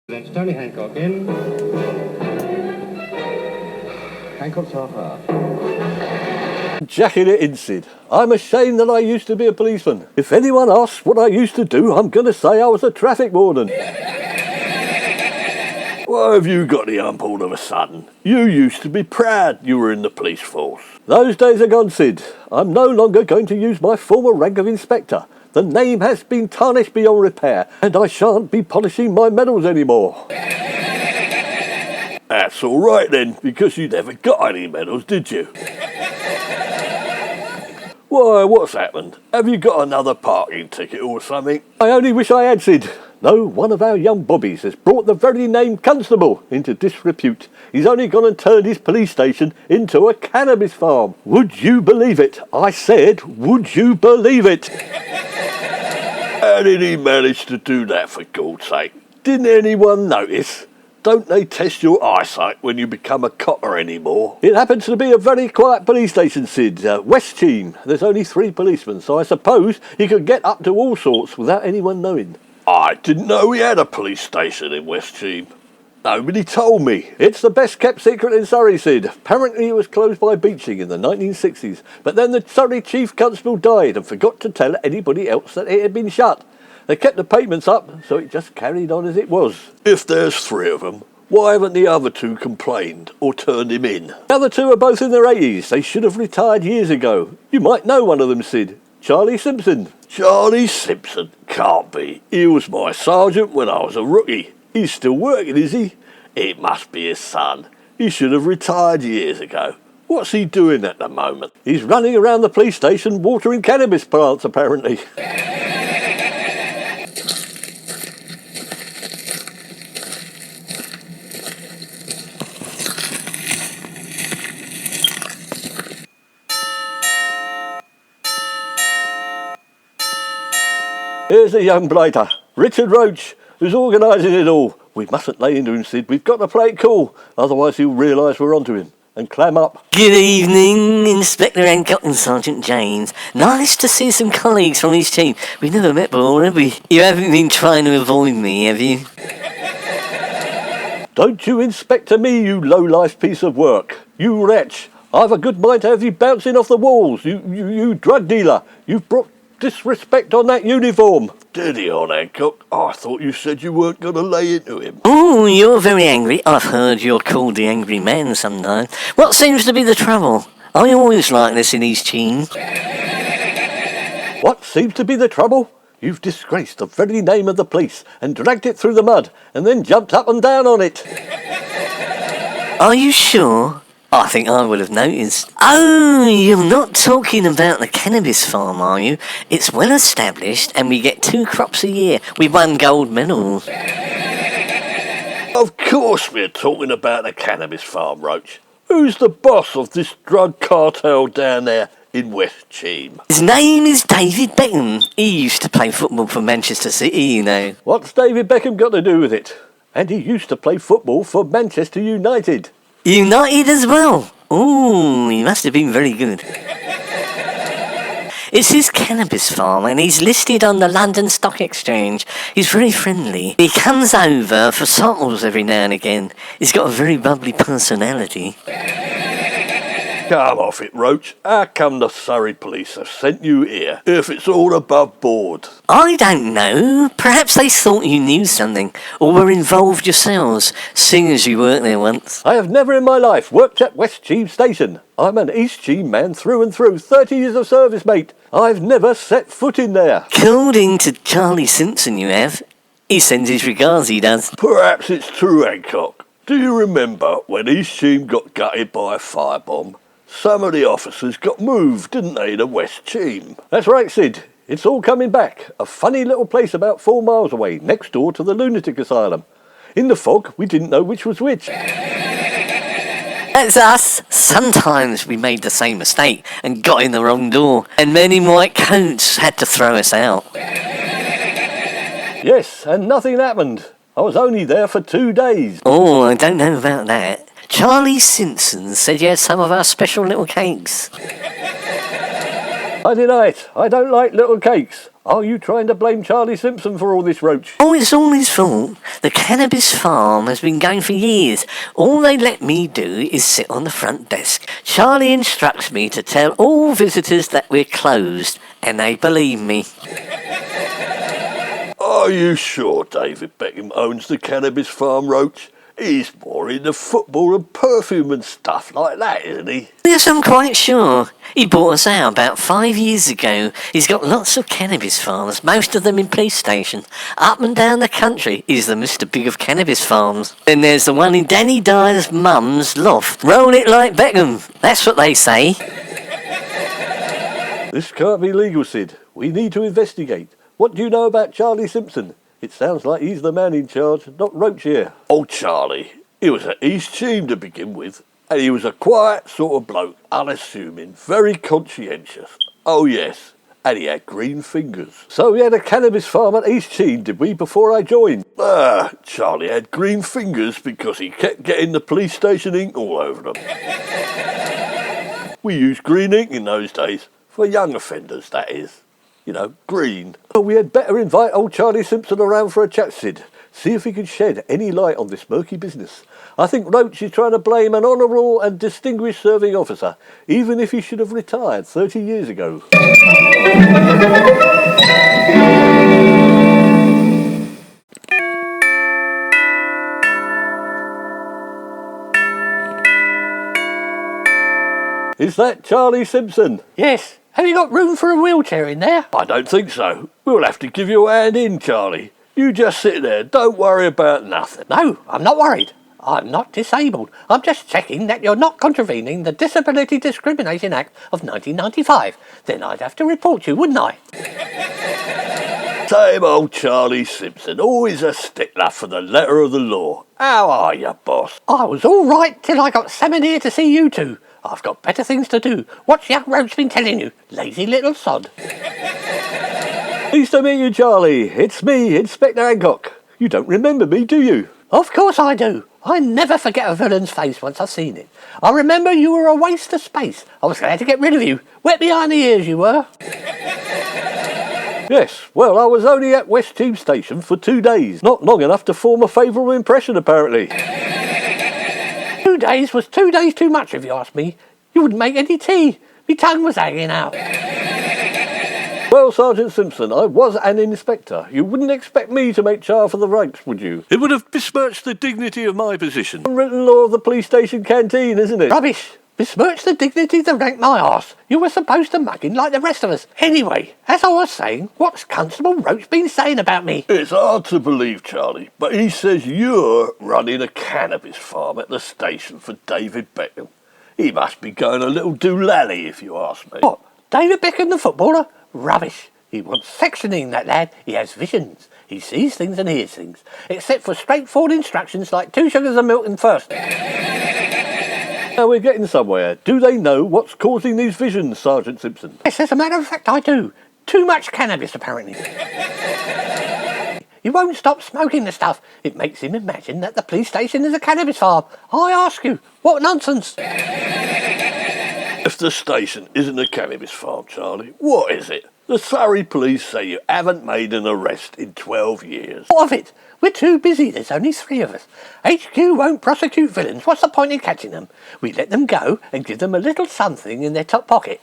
That's Tony Hancock in. Hancock's half-hour. Jacking it in, Sid. I'm ashamed that I used to be a policeman. If anyone asks what I used to do, I'm going to say I was a traffic warden. Why have you got the hump all of a sudden? You used to be proud you were in the police force. Those days are gone, Sid. I'm no longer going to use my former rank of inspector. The name has been tarnished beyond repair, and I shan't be polishing my medals anymore. That's all right then, because you never got any medals, did you? Why, what's happened? Have you got another parking ticket or something? I only wish I had, Sid. No, one of our young bobbies has brought the very name Constable into disrepute. He's only gone and turned his police station into a cannabis farm. Would you believe it? I said, would you believe it? How did he manage to do that, for God's sake? Didn't anyone notice? Don't they test your eyesight when you become a cotter anymore? It happens to be a very quiet police station, Sid. West Cheam. There's only 3 policemen, so I suppose he could get up to all sorts without anyone knowing. I didn't know we had a police station in West Cheam. Nobody told me. It's the best kept secret in Surrey, Sid. Apparently it was closed by Beeching in the 1960s, but then the Surrey Chief Constable died and forgot to tell anybody else that it had been shut. They kept the payments up, so it just carried on as it was. If there's 3 of them, why haven't the other 2 complained or turned him in? The other 2 are both in their 80s. They should have retired years ago. You might know one of them, Sid. Charlie Simpson. Charlie Simpson? Can't be. He was my sergeant when I was a rookie. He's still working, is he? It must be his son. He should have retired years ago. What's he doing at the moment? He's running around the police station watering cannabis plants, apparently. Here's the young blighter, Richard Roach, who's organising it all. We mustn't lay into him, Sid. We've got to play it cool, otherwise he'll realise we're onto him and clam up. Good evening, Inspector Hancock and Sergeant James. Nice to see some colleagues from each team. We've never met before, have we? You haven't been trying to avoid me, have you? Don't you inspect me, you low-life piece of work. You wretch. I've a good mind to have you bouncing off the walls. You drug dealer. You've brought disrespect on that uniform. Did he, on Hancock? I thought you said you weren't going to lay into him. Oh, you're very angry. I've heard you're called the angry man sometimes. What seems to be the trouble? Are you always like this in East Cheam? What seems to be the trouble? You've disgraced the very name of the police and dragged it through the mud and then jumped up and down on it. Are you sure? I think I would have noticed. Oh, you're not talking about the cannabis farm, are you? It's well established and we get 2 crops a year. We won gold medals. Of course we're talking about the cannabis farm, Roach. Who's the boss of this drug cartel down there in West Cheam? His name is David Beckham. He used to play football for Manchester City, you know. What's David Beckham got to do with it? And he used to play football for Manchester United. United as well. Ooh, he must have been very good. It's his cannabis farm and he's listed on the London Stock Exchange. He's very friendly. He comes over for samples every now and again. He's got a very bubbly personality. Come off it, Roach. How come the Surrey police have sent you here if it's all above board? I don't know. Perhaps they thought you knew something or were involved yourselves, seeing as you worked there once. I have never in my life worked at West Cheam Station. I'm an East Cheam man through and through. 30 years of service, mate. I've never set foot in there. According to Charlie Simpson, you have. He sends his regards, he does. Perhaps it's true, Hancock. Do you remember when East Cheam got gutted by a firebomb? Some of the officers got moved, didn't they, to West Cheam? That's right, Sid. It's all coming back. A funny little place about 4 miles away, next door to the lunatic asylum. In the fog, we didn't know which was which. That's us. Sometimes we made the same mistake and got in the wrong door, and men in white coats had to throw us out. Yes, and nothing happened. I was only there for 2 days. Oh, I don't know about that. Charlie Simpson said you had some of our special little cakes. I deny it. I don't like little cakes. Are you trying to blame Charlie Simpson for all this, Roach? Oh, it's all his fault. The cannabis farm has been going for years. All they let me do is sit on the front desk. Charlie instructs me to tell all visitors that we're closed, and they believe me. Are you sure David Beckham owns the cannabis farm, Roach? He's more into football and perfume and stuff like that, isn't he? Yes, I'm quite sure. He bought us out about 5 years ago. He's got lots of cannabis farms, most of them in police station. Up and down the country, he's the Mr. Big of cannabis farms. Then there's the one in Danny Dyer's mum's loft. Roll it like Beckham. That's what they say. This can't be legal, Sid. We need to investigate. What do you know about Charlie Simpson? It sounds like he's the man in charge, not Roach here. Oh, Charlie. He was at East Cheam to begin with, and he was a quiet sort of bloke, unassuming, very conscientious. Oh, yes, and he had green fingers. So we had a cannabis farm at East Cheam, did we, before I joined? Charlie had green fingers because he kept getting the police station ink all over them. We used green ink in those days, for young offenders, that is. You know, green. Well, we had better invite old Charlie Simpson around for a chat, Sid. See if he can shed any light on this murky business. I think Roach is trying to blame an honourable and distinguished serving officer, even if he should have retired 30 years ago. Is that Charlie Simpson? Yes. Have you got room for a wheelchair in there? I don't think so. We'll have to give you a hand in, Charlie. You just sit there. Don't worry about nothing. No, I'm not worried. I'm not disabled. I'm just checking that you're not contravening the Disability Discrimination Act of 1995. Then I'd have to report you, wouldn't I? Same old Charlie Simpson. Always a stickler for the letter of the law. How are you, boss? I was all right till I got summoned here to see you two. I've got better things to do. What's young Roach been telling you? Lazy little sod. Pleased to meet you, Charlie. It's me, Inspector Hancock. You don't remember me, do you? Of course I do. I never forget a villain's face once I've seen it. I remember you were a waste of space. I was glad to get rid of you. Wet behind the ears you were. Yes, well, I was only at West Cheam Station for 2 days. Not long enough to form a favourable impression, apparently. 2 days was 2 days too much, if you ask me. You wouldn't make any tea. My tongue was hanging out. Well, Sergeant Simpson, I was an inspector. You wouldn't expect me to make charge for the ranks, would you? It would have besmirched the dignity of my position. Unwritten law of the police station canteen, isn't it? Rubbish. Besmirch the dignity to rank my arse. You were supposed to mug in like the rest of us. Anyway, as I was saying, what's Constable Roach been saying about me? It's hard to believe, Charlie, but he says you're running a cannabis farm at the station for David Beckham. He must be going a little doolally, if you ask me. What, David Beckham the footballer? Rubbish. He wants sectioning, that lad. He has visions. He sees things and hears things. Except for straightforward instructions like 2 sugars of milk and first. Now we're getting somewhere. Do they know what's causing these visions, Sergeant Simpson? Yes, as a matter of fact, I do. Too much cannabis, apparently. He won't stop smoking the stuff. It makes him imagine that the police station is a cannabis farm. I ask you, what nonsense? If the station isn't a cannabis farm, Charlie, what is it? The Surrey police say you haven't made an arrest in 12 years. What of it? We're too busy. There's only 3 of us. HQ won't prosecute villains. What's the point in catching them? We let them go and give them a little something in their top pocket.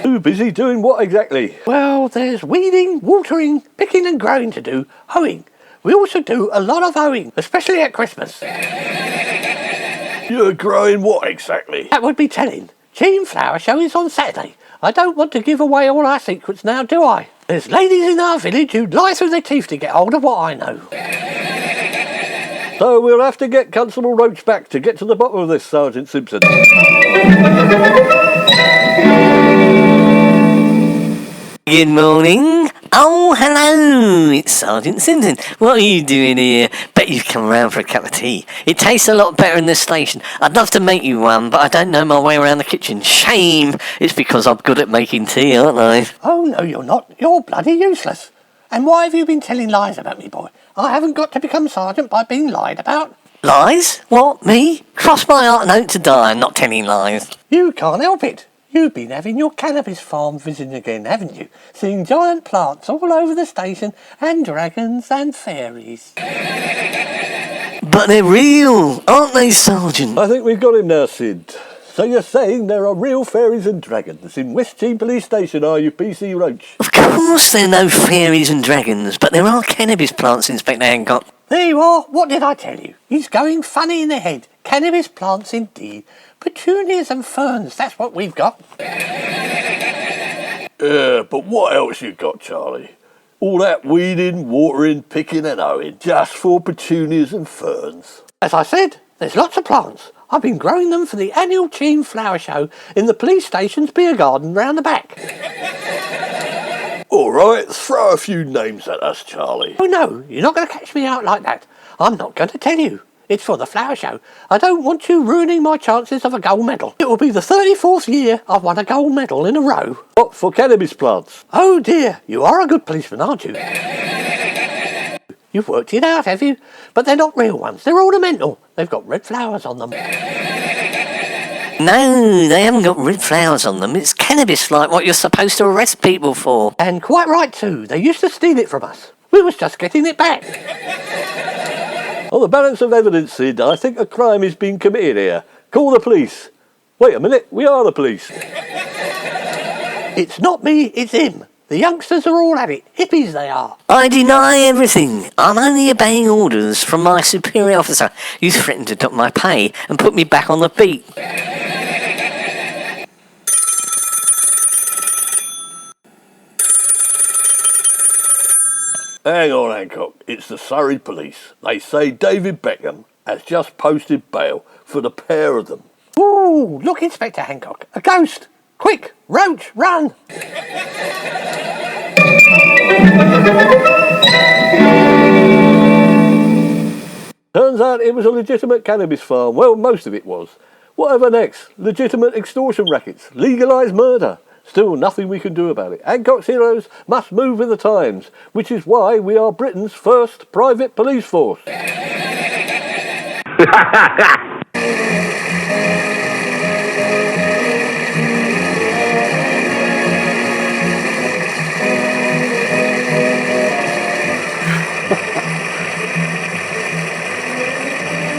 Too busy doing what exactly? Well, there's weeding, watering, picking and growing to do, hoeing. We also do a lot of hoeing, especially at Christmas. You're growing what exactly? That would be telling. Cheam Flower Show is on Saturday. I don't want to give away all our secrets now, do I? There's ladies in our village who'd lie through their teeth to get hold of what I know. So we'll have to get Constable Roach back to get to the bottom of this, Sergeant Simpson. Good morning. Oh, hello. It's Sergeant Simpson. What are you doing here? Bet you've come round for a cup of tea. It tastes a lot better in this station. I'd love to make you one, but I don't know my way around the kitchen. Shame. It's because I'm good at making tea, aren't I? Oh, no, you're not. You're bloody useless. And why have you been telling lies about me, boy? I haven't got to become sergeant by being lied about. Lies? What, me? Cross my heart and hope to die. I'm not telling lies. You can't help it. You've been having your cannabis farm visiting again, haven't you? Seeing giant plants all over the station and dragons and fairies. But they're real, aren't they, Sergeant? I think we've got him now, Sid. So you're saying there are real fairies and dragons in West Cheam Police Station, are you, PC Roach? Of course there are no fairies and dragons, but there are cannabis plants, Inspector Hancock. There you are. What did I tell you? He's going funny in the head. Cannabis plants indeed. Petunias and ferns, that's what we've got. Yeah, but what else you got, Charlie? All that weeding, watering, picking and hoeing, just for petunias and ferns. As I said, there's lots of plants. I've been growing them for the annual Cheam Flower Show in the police station's beer garden round the back. All right, throw a few names at us, Charlie. Oh no, you're not going to catch me out like that. I'm not going to tell you. It's for the flower show. I don't want you ruining my chances of a gold medal. It will be the 34th year I've won a gold medal in a row. What, for cannabis plants? Oh dear, you are a good policeman, aren't you? You've worked it out, have you? But they're not real ones. They're ornamental. They've got red flowers on them. No, they haven't got red flowers on them. It's cannabis, like what you're supposed to arrest people for. And quite right too. They used to steal it from us. We was just getting it back. On the balance of evidence, Sid, I think a crime is being committed here. Call the police. Wait a minute, we are the police. It's not me, it's him. The youngsters are all at it. Hippies they are. I deny everything. I'm only obeying orders from my superior officer. You threatened to dock my pay and put me back on the beat. Hang on, Hancock. It's the Surrey Police. They say David Beckham has just posted bail for the pair of them. Ooh, look, Inspector Hancock. A ghost. Quick, Roach, run. Turns out it was a legitimate cannabis farm. Well, most of it was. Whatever next? Legitimate extortion rackets. Legalised murder. Still nothing we can do about it. Hancock's heroes must move with the times, which is why we are Britain's first private police force.